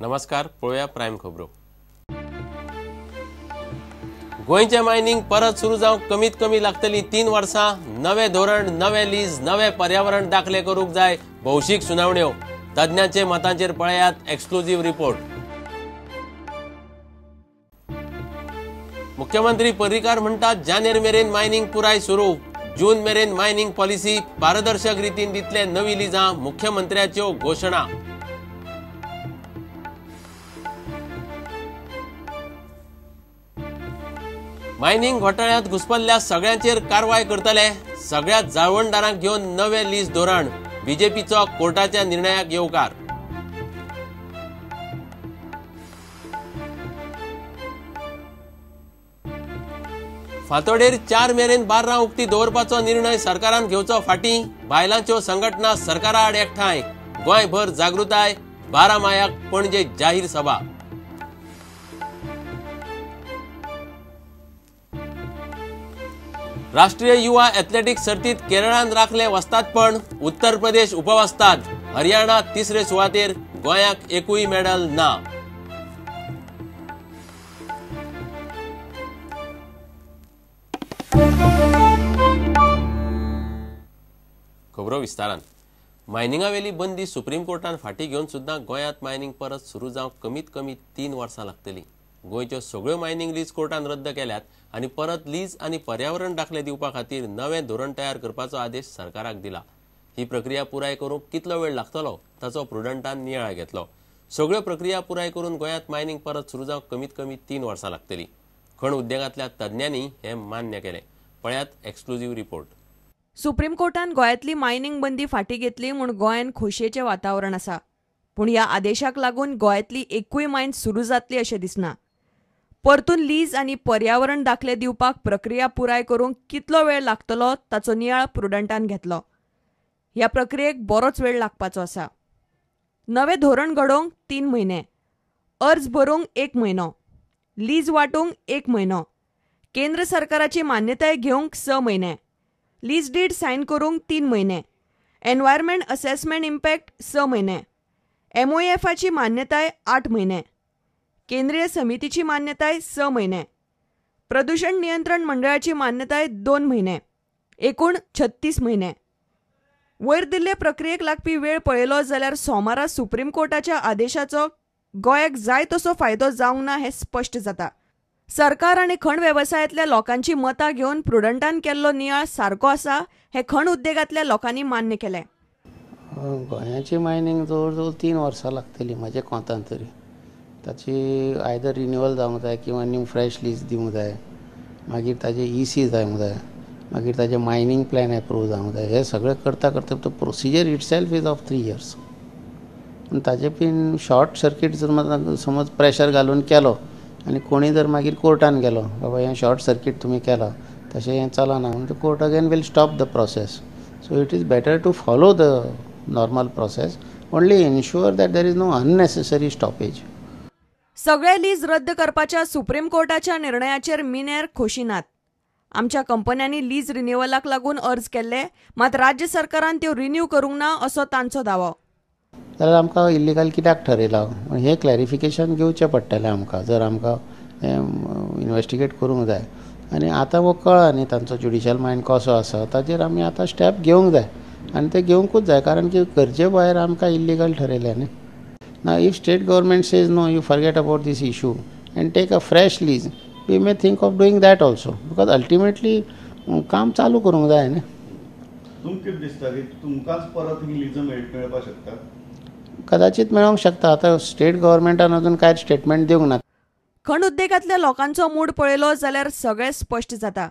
नमस्कार, पळोवया प्रायम खबरो। गोंयचे मायनिंग परत सुरू जावंक कमीत कमी लागतली 3 वर्सां। नवे धोरण, नवे लीज, नवे पर्यावरण दाखले करूंक जाय। भौशीक सुनावण्यो, तज्ञांचे मतांचेर पळयात एक्सक्लुझिव्ह रिपोर्ट। मुख्यमंत्री पर्रीकार म्हणटात जानेर मेरेन मायनिंग पुराय सुरू। जून मेरेन मायनिंग पॉलिसी पारदर्शक रितीन दितले नवी लिजां। मुख्यमंत्र्याच्यो घोषणा। मायनिंग घोटाळ्यांत घुसपल्ल्या सगळ्यांचेर कारवाय करतले। सगळ्या जाळवणदारांक घेवन नवे लीज धोरण। बीजेपीचो कोर्टाच्या निर्णयाक येवकार। फांतोडेर 4 मेरेन बार्रां उक्ती दवरपाचो निर्णय सरकारान घेवचो फाटीं। बायलांच्यो संघटना सरकारा आड एकठांय। गोंयभर जागृताय। 12 मायाक पणजे जाहीर सभा। राष्ट्रीय युवा एथलेटिक्स सर्तीत केरळान राखले वस्तादपण। उत्तर प्रदेश उपवस्ताद। हरियाणा तिसरे सुवातेर। गोंयाक एकूय मेडल ना। खबरो विस्तारान। मायनिंगावेली बंदी सुप्रीम कोर्टान फाटी घेवन सुद्दां गोंयांत मायनिंग परत सुरू जावंक कमीत कमी 3 वर्सां लागतली। गोंयच्यो सगळ्यो मायनिंग लीज कोर्टान रद्द केल्यात आनी परत लीज आनी पर्यावरण दाखले दिवपा खातीर नवें धोरण तयार करपाचो आदेश सरकाराक दिला। ही प्रक्रिया पुराय करूंक कितलो वेळ लागतलो ताचो प्रुडंटान नियाळ घेतलो। सगळ्यो प्रक्रिया पुराय करून गोंयांत मायनिंग परत सुरू जावंक कमीत कमी 3 वर्सां लागतली। खण उद्देगांतल्या तज्ञांनी हें मान्य केलें। पळयात एक्सक्लुझिव्ह रिपोर्ट। सुप्रीम कोर्टान गोंयांतली मायनिंग बंदी फाटी घेतली म्हूण गोंयांत खोशयेचें वातावरण आसा। पूण ह्या आदेशाक लागून गोंयांतली एकूय मायन सुरू जातली अशें दिसना। परतून लीज आनी पर्यावरण दाखले दिवपाक प्रक्रिया पुराय करूंक कितलो वेळ लागतलो ताचो नियाळ प्रुडंटान घेतलो। ह्या प्रक्रियेक बरोच वेळ लागपाचो आसा। नवें धोरण घडोवंक 3 म्हयने, अर्ज भरूंक 1 म्हयनो, लीज वांटूंक 1 म्हयनो, केंद्र सरकाराची मान्यताय घेवंक 6 म्हयने, लीज डीड सायन करूंक 3 म्हयने, एनवायरमेंट असेसमेंट इम्पॅक्ट 6 म्हयने, MOEFची मान्यताय 8 म्हयने, केंद्रीय समितीची मान्यताय 6 म्हयने, प्रदूषण नियंत्रण मंडळाची मान्यताय 2 म्हयने, एकूण 36 म्हयने। वयर दिल्ले प्रक्रियेक लागपी वेळ पळयलो जाल्यार सोमारा सुप्रीम कोर्टाच्या आदेशाचो गोंयाक जाय तसो फायदो जावंक ना हें स्पश्ट जाता। सरकार आनी खण वेवसायांतल्या लोकांची मतां घेवन प्रुडंटान केल्लो नियाळ सारको आसा हें खण उद्देगांतल्या लोकांनी मान्य केलें। गोंयाची मायनिंग जवळ जवळ 3 वर्सां लागतली म्हाज्या कोंतान तरी। ताची आयदर रिन्युअल जावंक जाय किंवा न्यू फ्रेश लीज दिवंक जाय, मागीर ताजे EC जावंक जाय, मागीर ताजे मायनिंग प्लॅन एप्रूव जावंक जाय। हे सगळें करता करता तो procedure itself is of 3 years। पूण ताजे बीन शॉर्ट सर्कीट जर समज प्रेशर घालून केलो आनी कोणी जर मागीर कोर्टान गेलो बाबा हें शॉर्ट सर्कीट तुमी केला तशें हें चलना म्हणून court again will stop the process. So it is better to follow the normal process, only ensure that there is no unnecessary stoppage. सगळे लीज रद्द करपाच्या सुप्रीम कोर्टाच्या निर्णयाचेर मिनेर खोशी नात। आमच्या कंपन्यांनी लीज रिन्युअलाक लागून अर्ज केल्ले, मात राज्य सरकारान त्यो रिन्यू करूंक ना असो तांचो दावो। जाल्यार आमकां इल्लीगल कित्याक ठरयला हें क्लॅरिफिकेशन घेवचें पडटलें आमकां। जर आमकां हें इन्वेस्टिगेट करूंक जाय आनी आतां वो कळ्ळा न्ही तांचो ज्युडिशियल मायंड कसो आसा, ताचेर आमी आतां स्टेप घेवंक जाय आनी ते घेवंकूच जाय, कारण की गरजे भायर आमकां इल्लीगल ठरयलें न्ही। Now, if state government says no, you forget about this issue and take a fresh lease, we may think of doing that also, because ultimately काम चालू करूंक जाय न्ही। तुमकां कितें दिसता की तुमकांच परत ही लीज मेळपाक शकता? कदाचित मेळोंक शकता। आतां स्टेट गव्हर्मेंटान अजून कांयच स्टेटमेंट दिवंक ना। खण उद्देगांतल्या लोकांचो मूड पळयलो जाल्यार सगळें स्पश्ट जाता।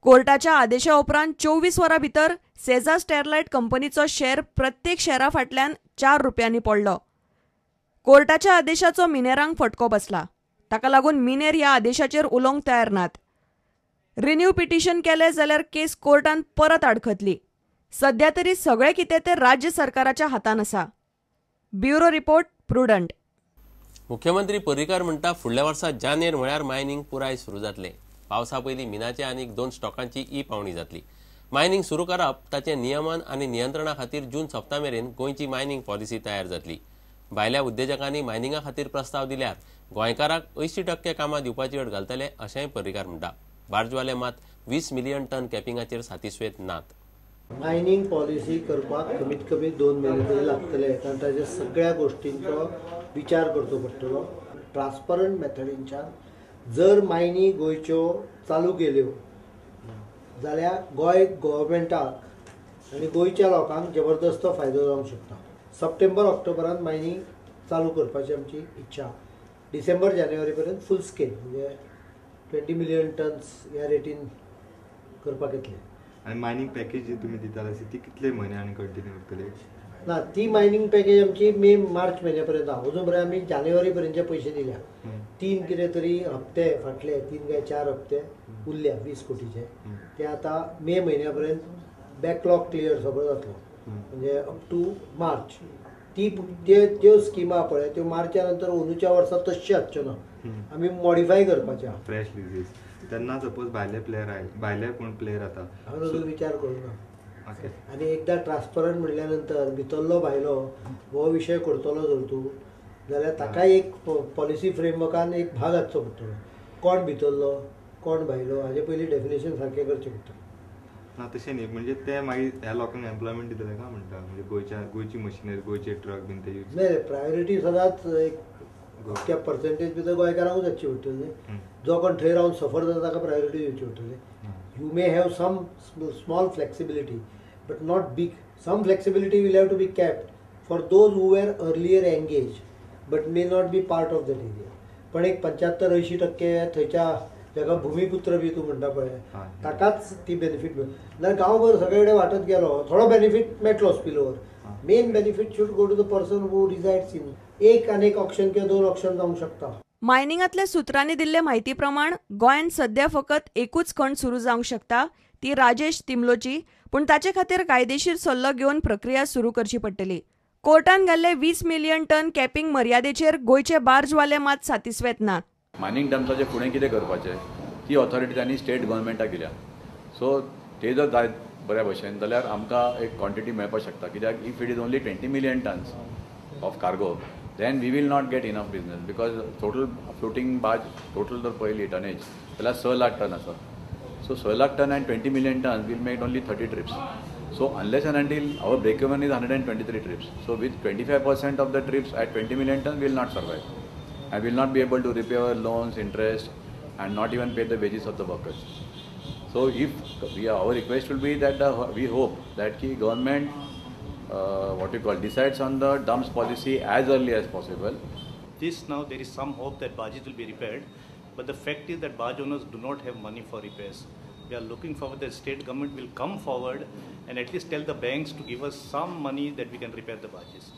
कोर्टाच्या आदेशा उपरांत 24 वरां भितर सेजा स्टॅरलायट कंपनीचो शेअर प्रत्येक शेअरा फाटल्यान 4 रुपयांनी पडलो। कोर्टाच्या आदेशाचो मिनेरांक फटको बसला, ताका लागून मिनेर ह्या आदेशाचेर उलोवंक तयार नात। रिन्यू पिटिशन केलें जाल्यार केस कोर्टान परत आडखतली। सध्या तरी सगळें कितें तें राज्य सरकाराच्या हातान आसा। Bureau report, prudent. मुख्यमंत्री पर्रीकार म्हणटा फुडल्या वर्सा जानेर म्हळ्यार मायनिंग पुराय सुरू जातले। पावसा पयलीं मिनाचे आनीक 2 स्टॉकांची पावणी जातली। मायनिंग सुरू करप ताचे नियमन आनी नियंत्रणा खातीर जून सप्तका मेरेन गोंयची मायनिंग पॉलिसी तयार जातली। भायल्या उद्योजकांनी मायनिंगा खातीर प्रस्ताव दिल्यार गोंयकारांक 80% कामां दिवपाची अट घालतले अशेंय पर्रीकार म्हणटा. बार्जवाले मात 20 मिलियन टन कॅपिंगाचेर सातिस्वेत नात. मायनिंग पॉलिसी करपाक कमीत कमी 2 म्हयने तरी लागतले, कारण ताच्या सगळ्या गोष्टींचो विचार करचो पडटलो. ट्रान्सपरंट मेथडींच्यान जर मायनी गोंयच्यो चालू केल्यो जाल्यार गोंय गव्हर्मेंटाक आनी गोंयच्या लोकांक जबरदस्त फायदो जावंक शकता. सप्टेंबर-ऑक्टोबरांत मायनिंग चालू करपाची आमची इच्छा. डिसेंबर-जानेवारी पर्यंत फूल स्केल म्हणजे 20 मिलियन टन्स ह्या रेटीन करपाक येतले. आणि मायनिंग पॅकेज जी तुम्ही दिताले ती कितले म्हयने आनी कंटिन्यू करतले? ना, ती मायनिंग पॅकेज आमची मे-मार्च म्हयन्या अजून पर्यंत आमी जानेवारी पर्यंतचे पयशे दिल्या. 3 कितें तरी हप्ते फाटले 3 काय 4 हप्ते उरल्या 20 कोटीचे. ते आता मे म्हयन्या पर्यंत बॅकलॉग क्लियर सगळो जातलो, म्हणजे अप टू मार्च. त्यो स्किमा पळय त्यो मार्चा नंतर अंदूच्या वर्सा तश्यो हाडच्यो ना, आमी मॉडिफाय करपाचे आहा. फ्रेश लिजीस तेन्ना सपोज भायले प्लेयर आयले, भायले कोण प्लेयर आता हांवें अजून विचार करूना. आनी एकदां ट्रान्सपरंट म्हणल्या नंतर भितरलो भायलो हो विशय करतलो जर तूं जाल्यार ताकाय एक पॉलिसी फ्रेमवर्कान एक भाग हाडचो पडटलो. कोण भितरलो कोण भायलो हाजे पयलीं डेफिनेशन सारकें करचें पडटलें. ना तशें न्ही, म्हणजे ते मागीर ह्या लोकांक एम्प्लॉयमेंट दितले काय म्हणटा, म्हणजे गोंयची मशिनरी गोंयचे ट्रक बीन ते यूज नाही. प्रायोरिटी सदांच एक त्या पर्सेंटेज भितर गोंयकारांकूच जावची पडटली. जो कोण थंय रावन सफर जाता ताका प्रायोरिटी दिवची पडटली. You may have some small flexibility but not big. Some flexibility will have to be kept for those who were earlier engaged but may not be part of that area. पण एक 75-80% थंयच्या जाका भूमिपुत्र बी तूं म्हणटा पळय ताकाच ती बेनिफीट मेळटा. जाल्यार गांवभर सगळे कडेन वांटत गेलो थोडो बेनिफीट मेळटलो spillover. Main benefit should go to the person who resides in. एक आनी एक ऑप्शन किंवा 2 ऑप्शन जावंक शकता. मायनिंगांतल्या सुत्रांनी दिल्ले म्हायती प्रमाण गोंयांत सध्या फकत एकूच खण सुरू जावंक शकता, ती राजेश तिमलोची. पूण ताचे खातीर कायदेशीर सल्लो घेवन प्रक्रिया सुरू करची पडटली. कोर्टान घाल्ले 20 मिलियन टन कॅपिंग मर्यादेचेर गोंयचे बार्जवाले मात सातिस्वेत ना. मायनिंग डम्प्साचे फुडें कितें करपाचें ती ऑथॉरिटी तांणी स्टेट गव्हर्मेंटाक दिल्या. सो ते जर जायत बऱ्या भशेन जाल्यार आमकां एक क्वॉन्टिटी मेळपाक शकता. कित्याक if it is only 20 million tons of cargo then we will not get enough business because total floating barge total जर पळयली टनेज जाल्यार 6 लाख टन आसा. So 6 lakh ton and 20 million tons will make only 30 trips. So unless and until our break-even is 123 trips. So with 25% of the trips at 20 million tons, we will not survive. And will not be able to repay our loans, interest, and not even pay the wages of the workers. So if our request will be that we hope that the government, decides on the dumps policy as early as possible. This now there is some hope that barges will be repaired. But the fact is that barge owners do not have money for repairs. We are looking forward that state government will come forward and at least tell the banks to give us some money that we can repair the barges.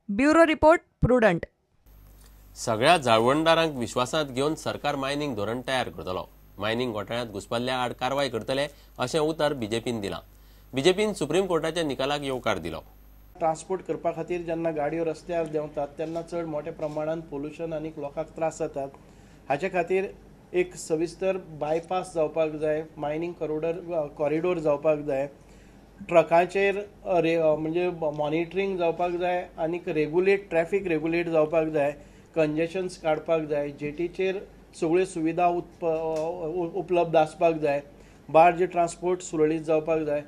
Bureau report prudent. सगळ्या जाळवणदारांक विश्वासांत घेवन सरकार mining धोरण तयार करतलो. Mining घोटाळ्यांत घुसपल्ल्या आड कारवाय करतले अशें उतर बीजेपीन दिलां. बीजेपीन सुप्रीम कोर्टाच्या निकालाक येवकार दिलो. ट्रान्सपोर्ट करपा खातीर जेन्ना गाडयो रस्त्यार देंवतात तेन्ना चड मोठ्या प्रमाणांत पोल्युशन आनी लोकांक त्रास जातात. हाचे खातीर एक सविस्तर बायपास जावपाक जाय, मायनिंग कॉरिडोर जावपाक जाय, ट्रकाचेर म्हणजे मॉनिटरींग जावपाक जाय आनी ट्रॅफिक रेगुलेट जावपाक जाय, कंजेशन्स काडपाक जाय, जेटीचेर सगळ्यो सुविधा उपलब्ध आसपाक जाय, बार्ज ट्रान्सपोर्ट सुरळीत जावपाक जाय.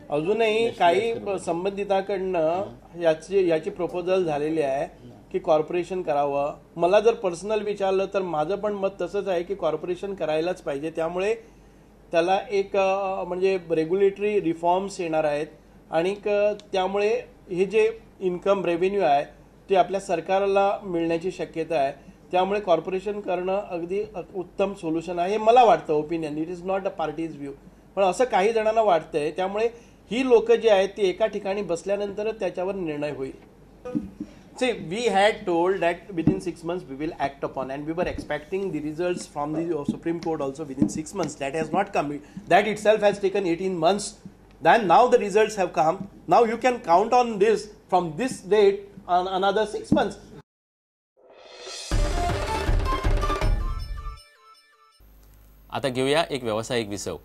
अजूनही काही संबंधितां कडनं याची प्रपोजल झालेली आहे की कॉर्पोरेशन करावं. मला जर पर्सनल विचारलं तर माझं पण मत तसंच आहे की कॉर्पोरेशन करायलाच पाहिजे. त्यामुळे त्याला एक म्हणजे रेग्युलेटरी रिफॉर्म्स येणार आहेत आणि त्यामुळे हे जे इन्कम रेव्हेन्यू आहे ते आपल्या सरकारला मिळण्याची शक्यता आहे. त्यामुळे कॉर्पोरेशन करणं अगदी उत्तम सोल्युशन आहे हे मला वाटतं. Opinion, it is not a parties view, पण असं काही जणांना वाटतंय. त्यामुळे ही लोक जी आहेत ती एका ठिकाणी बसल्यानंतरच त्याच्यावर निर्णय होईल. See, we had told that within 6 months we will act upon, and we were expecting the results from the Supreme Court also within 6 months. That has not come. That itself has taken 18 months. Then now the results have come. Now you can count on this from this date on another 6 months. आता घेऊया एक व्यावसायिक विसव.